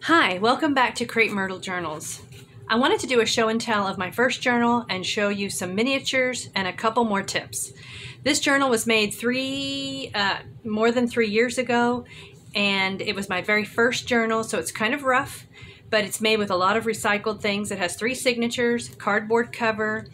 Hi, welcome back to Crepe Myrtle Journals. I wanted to do a show and tell of my first journal and show you some miniatures and a couple more tips. This journal was made more than 3 years ago, and it was my very first journal, so it's kind of rough, but it's made with a lot of recycled things. It has 3 signatures, cardboard cover,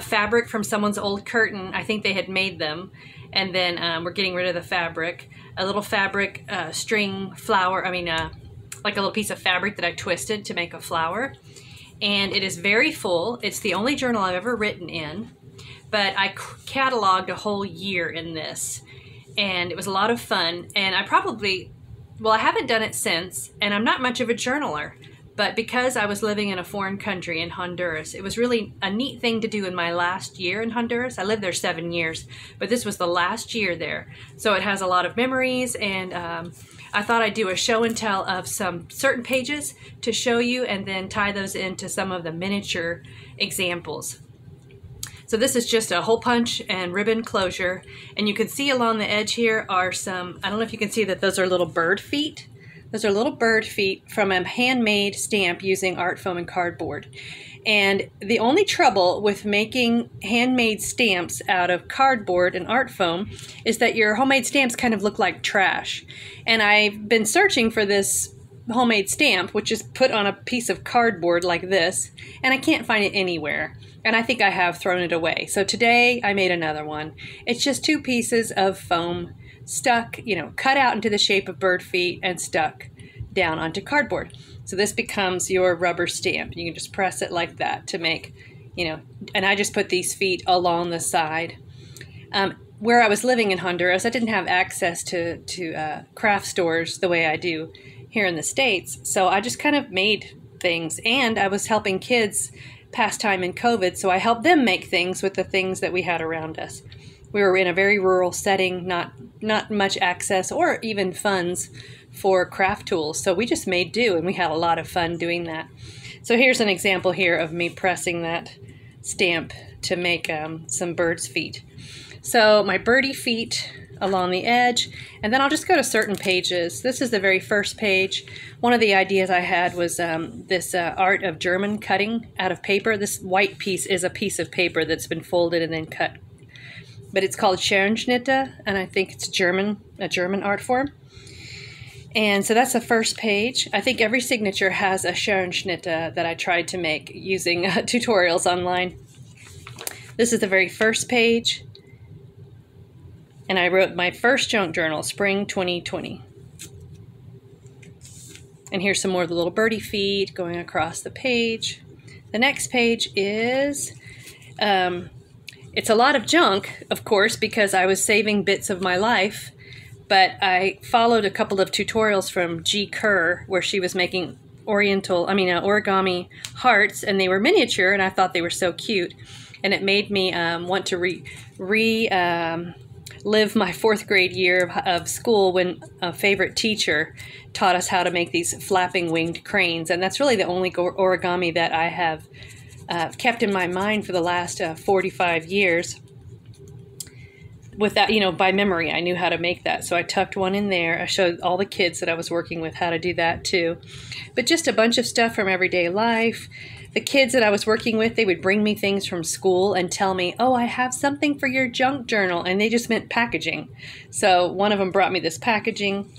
fabric from someone's old curtain. I think they had made them, and then we're getting rid of the fabric. A little fabric string flower, like a little piece of fabric that I twisted to make a flower. And it is very full. It's the only journal I've ever written in, but I cataloged a whole year in this. And it was a lot of fun. And I haven't done it since, and I'm not much of a journaler. But because I was living in a foreign country in Honduras, it was really a neat thing to do in my last year in Honduras. I lived there 7 years, but this was the last year there. So it has a lot of memories, and I thought I'd do a show and tell of some certain pages to show you and then tie those into some of the miniature examples. So this is just a hole punch and ribbon closure, and you can see along the edge here are some, I don't know if you can see that those are little bird feet. Those are little bird feet from a handmade stamp using art foam and cardboard. And the only trouble with making handmade stamps out of cardboard and art foam is that your homemade stamps kind of look like trash. And I've been searching for this homemade stamp, which is put on a piece of cardboard like this, and I can't find it anywhere. And I think I have thrown it away. So today I made another one. It's just 2 pieces of foam stuck, cut out into the shape of bird feet and stuck down onto cardboard. So this becomes your rubber stamp. You can just press it like that to make, and I just put these feet along the side. Where I was living in Honduras, I didn't have access to craft stores the way I do here in the States. So I just kind of made things, and I was helping kids pass time in COVID, so I helped them make things with the things that we had around us. We were in a very rural setting, not much access or even funds for craft tools, so we just made do, and we had a lot of fun doing that. So here's an example here of me pressing that stamp to make some bird's feet. So my birdie feet along the edge, and then I'll just go to certain pages. This is the very first page. One of the ideas I had was this art of German cutting out of paper. This white piece is a piece of paper that's been folded and then cut. But it's called Scherenschnitte, and I think it's a German art form. And so that's the first page. I think every signature has a Scherenschnitte that I tried to make using tutorials online. This is the very first page. And I wrote my first junk journal, Spring 2020. And here's some more of the little birdie feet going across the page. The next page is, it's a lot of junk, of course, because I was saving bits of my life, but I followed a couple of tutorials from G. Kerr where she was making origami hearts, and they were miniature, and I thought they were so cute. And it made me want to live my 4th grade year of school when a favorite teacher taught us how to make these flapping winged cranes. And that's really the only origami that I have kept in my mind for the last 45 years. With that, by memory, I knew how to make that. So I tucked one in there. I showed all the kids that I was working with how to do that too. But just a bunch of stuff from everyday life. The kids that I was working with, they would bring me things from school and tell me, oh, I have something for your junk journal. And they just meant packaging. So one of them brought me this packaging.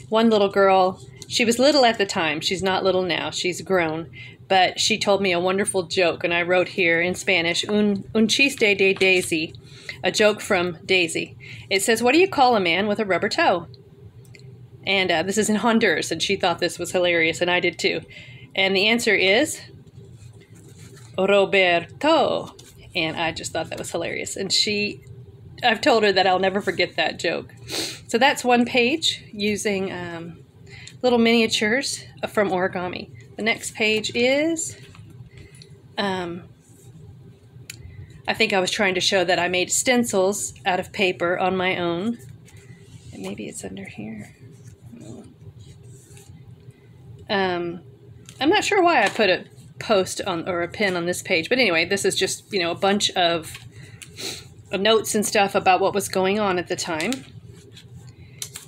One little girl, she was little at the time. She's not little now. She's grown. But she told me a wonderful joke. And I wrote here in Spanish, un chiste de Daisy, a joke from Daisy. It says, what do you call a man with a rubber toe? And this is in Honduras. And she thought this was hilarious. And I did too. And the answer is Roberto. And I just thought that was hilarious. And I've told her that I'll never forget that joke. So that's one page using little miniatures from origami. The next page is, I think I was trying to show that I made stencils out of paper on my own. And maybe it's under here. I'm not sure why I put a post on or a pin on this page, but anyway, this is just a bunch of notes and stuff about what was going on at the time.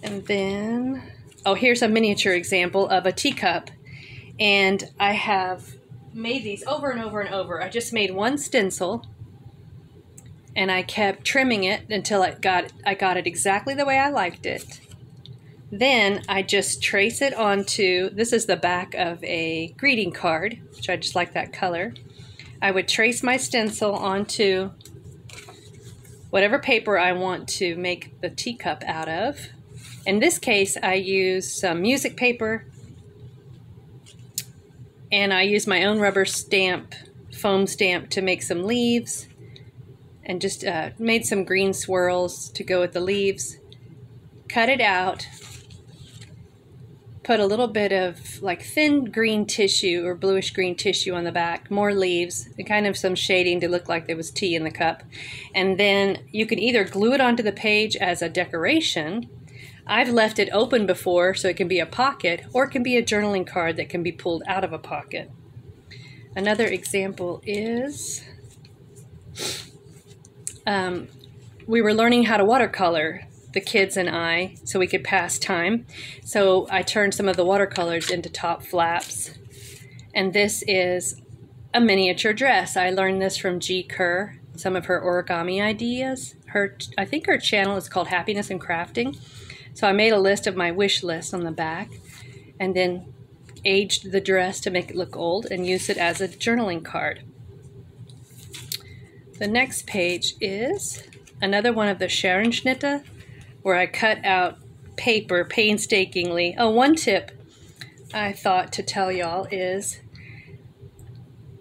And then Oh, here's a miniature example of a teacup And I have made these over and over and over. I just made one stencil and I kept trimming it until I got it exactly the way I liked it. Then I just trace it onto, this is the back of a greeting card, which I just like that color. I would trace my stencil onto whatever paper I want to make the teacup out of. In this case, I use some music paper, and I use my own rubber stamp, foam stamp, to make some leaves, and just made some green swirls to go with the leaves. Cut it out, put a little bit of like thin green tissue or bluish green tissue on the back, more leaves, and kind of some shading to look like there was tea in the cup. And then you can either glue it onto the page as a decoration. I've left it open before so it can be a pocket, or it can be a journaling card that can be pulled out of a pocket. Another example is we were learning how to watercolor, the kids and I, so we could pass time. So I turned some of the watercolors into top flaps. And this is a miniature dress. I learned this from G. Kerr, some of her origami ideas. I think her channel is called Happiness and Crafting. So I made a list of my wish list on the back and then aged the dress to make it look old and used it as a journaling card. The next page is another one of the Scherenschnitte, where I cut out paper painstakingly. Oh, one tip I thought to tell y'all is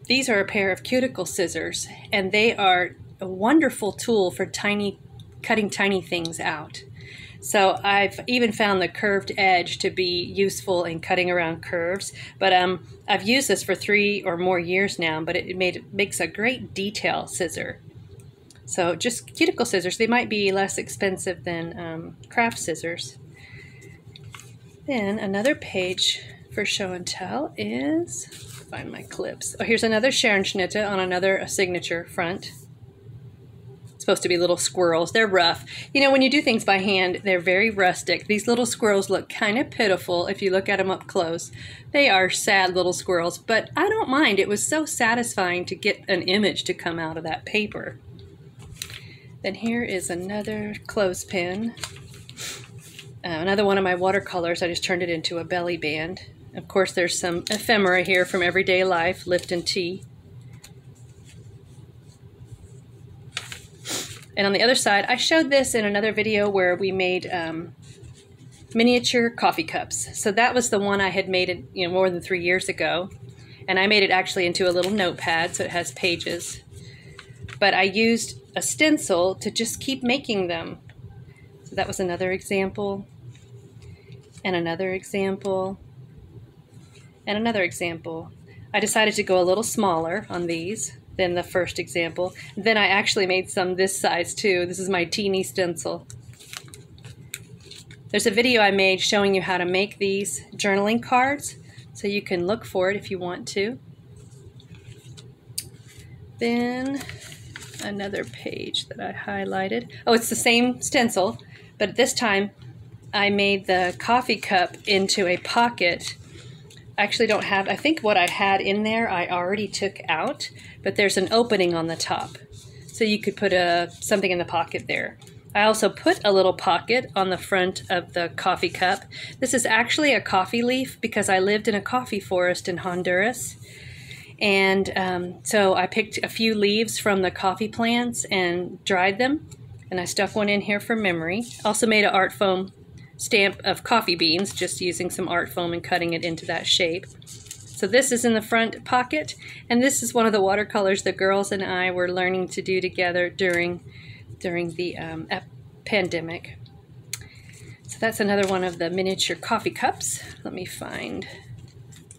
these are a pair of cuticle scissors, and they are a wonderful tool for cutting tiny things out. So I've even found the curved edge to be useful in cutting around curves, but I've used this for 3 or more years now, but it makes a great detail scissor. So just cuticle scissors, they might be less expensive than craft scissors. Then another page for show and tell is, find my clips. Oh, here's another Scherenschnitte on another signature front. It's supposed to be little squirrels. They're rough. You know, when you do things by hand, they're very rustic. These little squirrels look kind of pitiful if you look at them up close. They are sad little squirrels, but I don't mind. It was so satisfying to get an image to come out of that paper. Then here is another clothespin. Another one of my watercolors. I just turned it into a belly band. Of course, there's some ephemera here from everyday life, Lipton tea. And on the other side, I showed this in another video where we made miniature coffee cups. So that was the one I had made more than 3 years ago. And I made it actually into a little notepad, so it has pages. But I used a stencil to just keep making them. So that was another example, and another example, and another example. I decided to go a little smaller on these than the first example. Then I actually made some this size too. This is my teeny stencil. There's a video I made showing you how to make these journaling cards, so you can look for it if you want to. Then another page that I highlighted. Oh, it's the same stencil, but this time I made the coffee cup into a pocket. I actually don't have, I think what I had in there I already took out, but there's an opening on the top. So you could put something in the pocket there. I also put a little pocket on the front of the coffee cup. This is actually a coffee leaf because I lived in a coffee forest in Honduras. And so I picked a few leaves from the coffee plants and dried them, and I stuck one in here for memory. Also made an art foam stamp of coffee beans, just using some art foam and cutting it into that shape. So this is in the front pocket, and this is one of the watercolors the girls and I were learning to do together during the pandemic. So that's another one of the miniature coffee cups. Let me find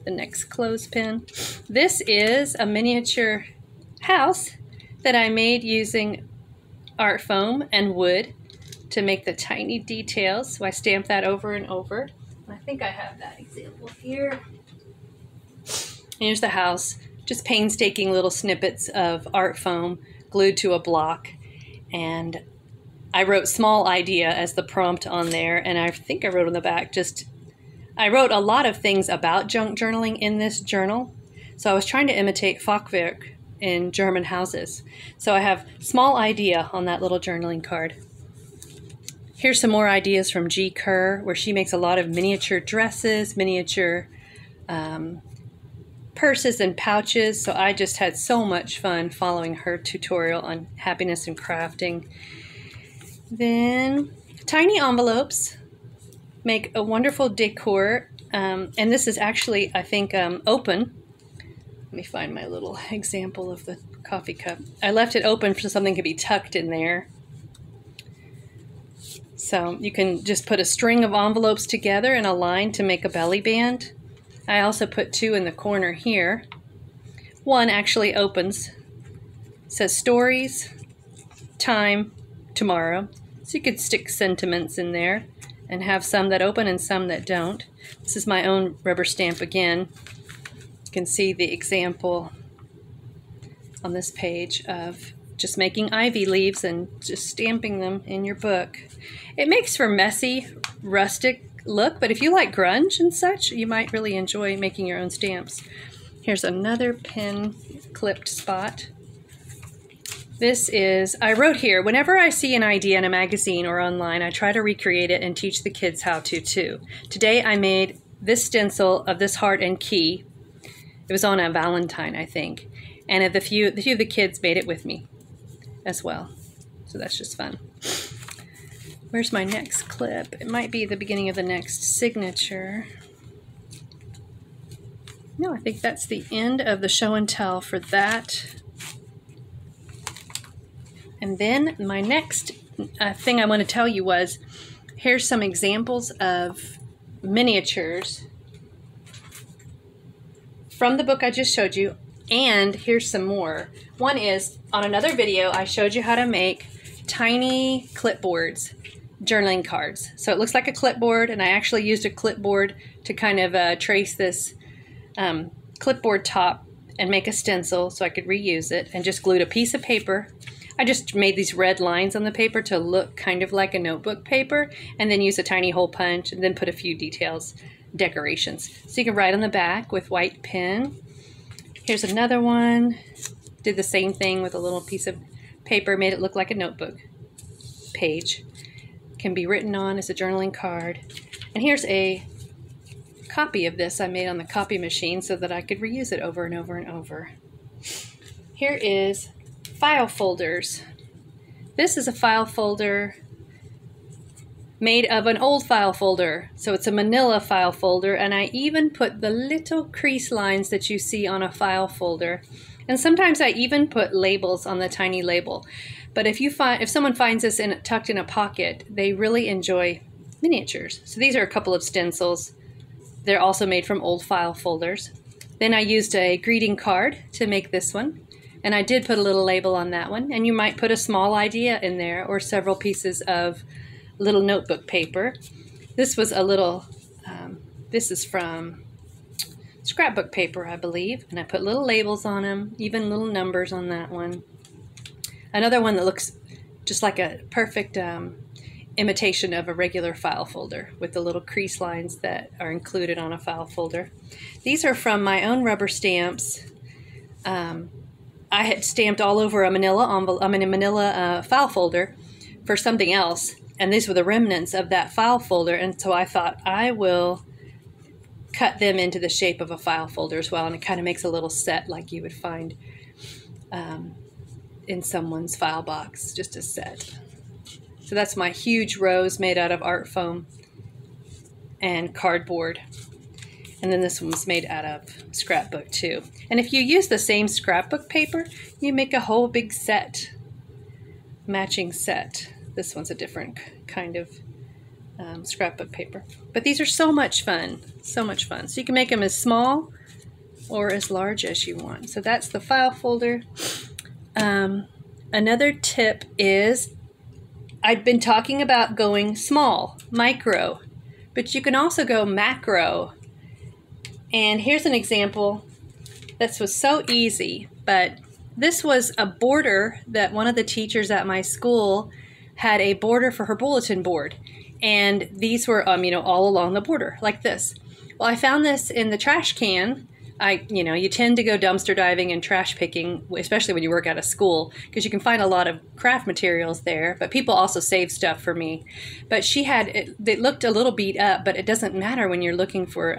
the next clothespin. This is a miniature house that I made using art foam and wood to make the tiny details. So I stamped that over and over. I think I have that example here. Here's the house, just painstaking little snippets of art foam glued to a block. And I wrote small idea as the prompt on there, and I think I wrote on the back just I wrote a lot of things about junk journaling in this journal. So I was trying to imitate Fachwerk in German houses. So I have small idea on that little journaling card. Here's some more ideas from G. Kerr, where she makes a lot of miniature dresses, miniature purses and pouches. So I just had so much fun following her tutorial on happiness and crafting. Then tiny envelopes make a wonderful decor. And this is actually, I think, open. Let me find my little example of the coffee cup. I left it open so something could be tucked in there. So you can just put a string of envelopes together in a line to make a belly band. I also put 2 in the corner here. One actually opens. It says stories, time, tomorrow. So you could stick sentiments in there and have some that open and some that don't. This is my own rubber stamp again. You can see the example on this page of just making ivy leaves and just stamping them in your book. It makes for messy, rustic look, but if you like grunge and such, you might really enjoy making your own stamps. Here's another pin clipped spot. This is, I wrote here, whenever I see an idea in a magazine or online, I try to recreate it and teach the kids how to too. Today I made this stencil of this heart and key. It was on a Valentine, I think. And the few of the kids made it with me as well. So that's just fun. Where's my next clip? It might be the beginning of the next signature. No, I think that's the end of the show and tell for that. And then my next thing I want to tell you was, here's some examples of miniatures from the book I just showed you, and here's some more. One is, on another video, I showed you how to make tiny clipboards, journaling cards. So it looks like a clipboard, and I actually used a clipboard to kind of trace this clipboard top and make a stencil so I could reuse it, and just glued a piece of paper. I just made these red lines on the paper to look kind of like a notebook paper, and then use a tiny hole punch, and then put a few details, decorations. So you can write on the back with white pen. Here's another one. Did the same thing with a little piece of paper, made it look like a notebook page. Can be written on as a journaling card. And here's a copy of this I made on the copy machine so that I could reuse it over and over and over. Here is file folders. This is a file folder made of an old file folder. So it's a manila file folder, and I even put the little crease lines that you see on a file folder. And sometimes I even put labels on the tiny label. But if someone finds this tucked in a pocket, they really enjoy miniatures. So these are a couple of stencils. They're also made from old file folders. Then I used a greeting card to make this one. And I did put a little label on that one. And you might put a small idea in there or several pieces of little notebook paper. This was a little, this is from scrapbook paper, I believe. And I put little labels on them, even little numbers on that one. Another one that looks just like a perfect imitation of a regular file folder with the little crease lines that are included on a file folder. These are from my own rubber stamps. I had stamped all over a manila file folder for something else, and these were the remnants of that file folder, and so I thought I will cut them into the shape of a file folder as well, and it kind of makes a little set like you would find in someone's file box, just a set. So that's my huge rose made out of art foam and cardboard. And then this one was made out of scrapbook too. And if you use the same scrapbook paper, you make a whole big set, matching set. This one's a different kind of scrapbook paper. But these are so much fun, so much fun. So you can make them as small or as large as you want. So that's the file folder. Another tip is, I've been talking about going small, micro, but you can also go macro. And here's an example. This was so easy, but this was a border that one of the teachers at my school had a border for her bulletin board. And these were, all along the border, like this. Well, I found this in the trash can. You tend to go dumpster diving and trash picking, especially when you work out of school, because you can find a lot of craft materials there, but people also save stuff for me. But she had, it looked a little beat up, but it doesn't matter when you're looking for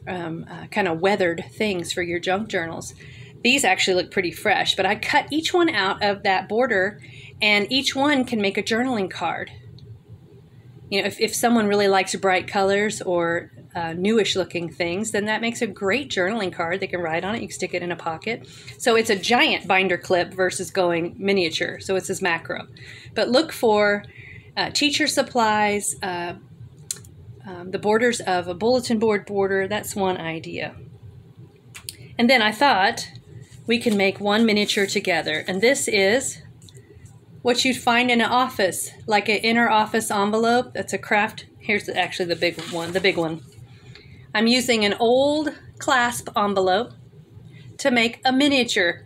kind of weathered things for your junk journals. These actually look pretty fresh, but I cut each one out of that border, and each one can make a journaling card. You know, if someone really likes bright colors or newish looking things, then that makes a great journaling card. They can write on it. You can stick it in a pocket. So it's a giant binder clip versus going miniature. So it's this macro. But look for teacher supplies, the borders of a bulletin board border. That's one idea. And then I thought we can make one miniature together. And this is what you'd find in an office, like an inner office envelope. That's a kraft. Here's actually the big one. I'm using an old clasp envelope to make a miniature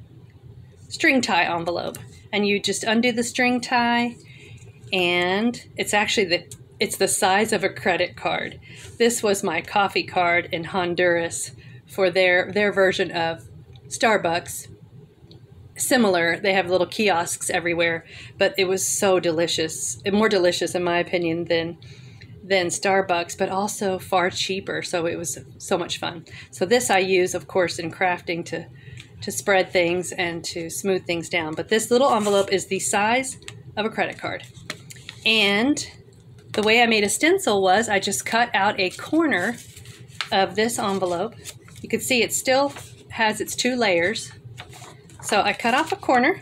string tie envelope. And you just undo the string tie, and it's actually it's the size of a credit card. This was my coffee card in Honduras for their version of Starbucks. Similar, they have little kiosks everywhere, but it was so delicious, more delicious in my opinion than Starbucks, but also far cheaper, so it was so much fun. So this I use, of course, in crafting to spread things and to smooth things down, but this little envelope is the size of a credit card. And the way I made a stencil was I just cut out a corner of this envelope. You can see it still has its 2 layers. So I cut off a corner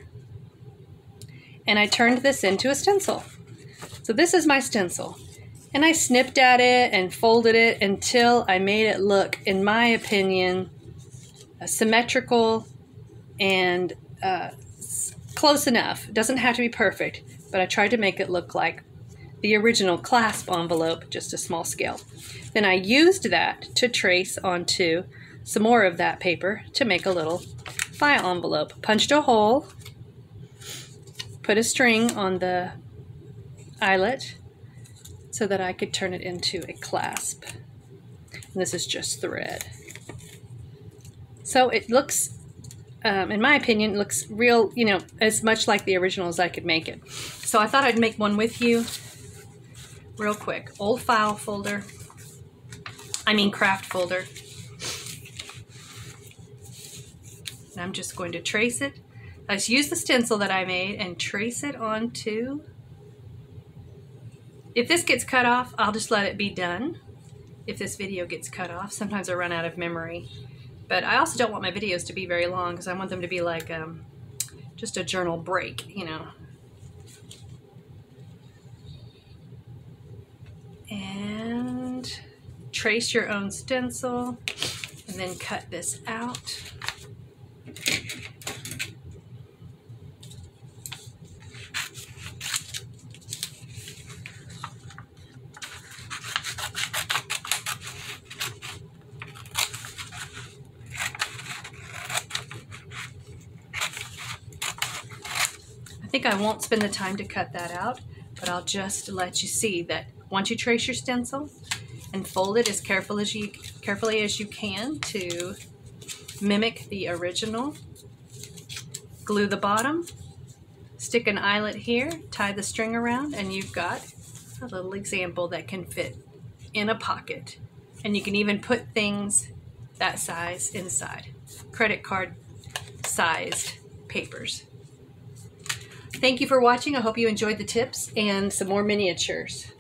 and I turned this into a stencil. So this is my stencil. And I snipped at it and folded it until I made it look, in my opinion, symmetrical and close enough. It doesn't have to be perfect, but I tried to make it look like the original clasp envelope, just a small scale. Then I used that to trace onto some more of that paper to make a little file envelope. Punched a hole, put a string on the eyelet so that I could turn it into a clasp. And this is just thread. So it looks, in my opinion, it looks real, as much like the original as I could make it. So I thought I'd make one with you real quick. Old file folder, craft folder. And I'm just going to trace it. Let's use the stencil that I made and trace it onto. If this gets cut off, I'll just let it be done. If this video gets cut off, sometimes I run out of memory. But I also don't want my videos to be very long because I want them to be like just a journal break, And trace your own stencil and then cut this out. I think I won't spend the time to cut that out, but I'll just let you see that once you trace your stencil and fold it as carefully as you can to mimic the original, glue the bottom, stick an eyelet here, tie the string around, and you've got a little example that can fit in a pocket. And you can even put things that size inside. Credit card sized papers. Thank you for watching. I hope you enjoyed the tips and some more miniatures.